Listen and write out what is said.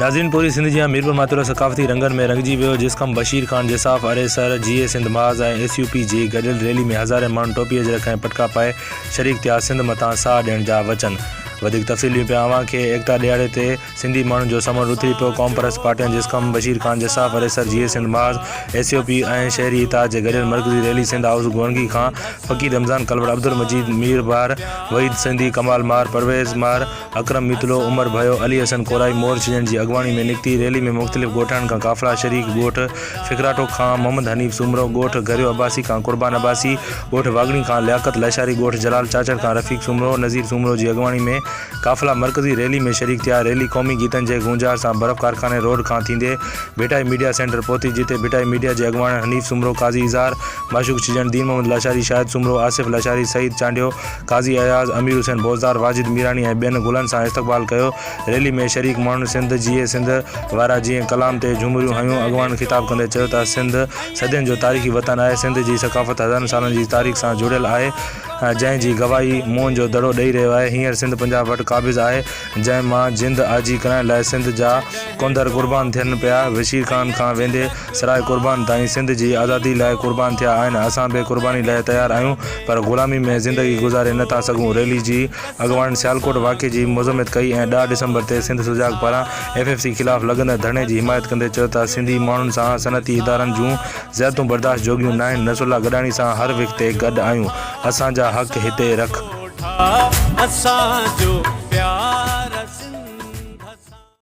नाज़रीन, पूरी सिंध जी मीरपुर मातुर सकाफ़ती रंगनि में रंगजी वियो, जिसकम बशीर खान जिसाफ़ अरेसर जीए सिंध माज़ ऐं SUP जी गॾियल रैली में हज़ारे माण्हू टोपी अजरक ऐं पटका पाए शरीक थिया। सिंध मथां साह ॾियण जा वचन। वधीक तफ़सीलियूं पिया अवां खे। एकता ॾियारे ते सिंधी माण्हुनि जो समूह उथरी पियो। क़ौम परस्त पार्टियुनि जिसकम बशीर खान जिसाफ़ अरेसर जीए सिंध माज़ SUP ऐं शहरी इताद जे गॾियल मरकज़ी रैली सिंध हाउस गोरंगी खां फ़कीर रमज़ान कलवड़ अब्दुल मजीद मीर बार वहीद सिंधी कमाल मार परवेज़ मार अकरम मितलो उमर भयो अली हसन कोराई मोर्चजन जी अगवानी में निकिती। रैली में मुख़्तलिफ़ ॻोठनि खां काफ़िला शरीक। ॻोठ फिकराटो खां मोहम्मद हनीफ़ सुमरो, ॻोठ गरियो अब्बासी खां कुर्बान अब्बासी, ॻोठ वागणी खां लियाकत लशारी, ॻोठ जलाल चाचड़ खां रफ़ीक सुमरो नज़ीर सुमरो जी अगवानी में काफ़िला मरकज़ी रैली में शरीक थिया। रैली क़ौमी गीतनि जे गूंजार सां बर्फ़ कारखाने रोड खां थींदे भिटाई मीडिया सेंटर पहुती, जिते भिटाई मीडिया जे अगवान हनीफ़ सुमरो, काज़ी इज़ार, माशूक चिजन, दीन मोहम्मद लशारी, शाहिद सुमरो, आसिफ़ लशारी, सईद चांडियो, काज़ी अयाज़, अमीर हुसैन बोज़दार, वाजिद मीरानी ऐं ॿियनि गुलनि सां इस्तक़बाल कयो। रैली में शरीक माण्हुनि सिंध जीए सिंध वारा जीअं कलाम ते झुमरियूं हयूं। अगवान ख़िताब कंदे चयो त सिंध सदियुनि जो तारीख़ी वतन आहे। सिंध जी सक़ाफ़त हज़ारनि सालनि जी तारीख़ सां जुड़ियल आहे, जंहिं जी गवाही मोहन जो दड़ो ॾेई रहियो आहे। हींअर सिंध पंजाब वटि क़ाबिज़ आहे, जंहिं मां जिंद आजी कराइण लाइ सिंध जा कोंदर क़ुर्बान थियनि पिया। बशीर खान खां वेंदे सराय क़ुर्बान ताईं सिंध जी आज़ादी लाइ क़ुर्बान थिया आहिनि। असां बि क़ुर्बानी लाइ तयारु आहियूं, पर ग़ुलामी में ज़िंदगी गुज़ारे नथा सघूं। रैली जी अगवान सियालकोट वाक़े जी मज़म्मत कई ऐं 10 डिसंबर ते सिंध सुजाग पारां FFC ख़िलाफ़ लॻंदड़ धरणे जी हिमायत कंदे चयो त सिंधी माण्हुनि सां सनअती इदारनि जूं ज़ियादतूं बर्दाश्त जोगियूं न आहिनि। नसरुल्ला गॾाणी सां हर विक़ ते गॾु आहियूं। असांजा हक़ हिते रख।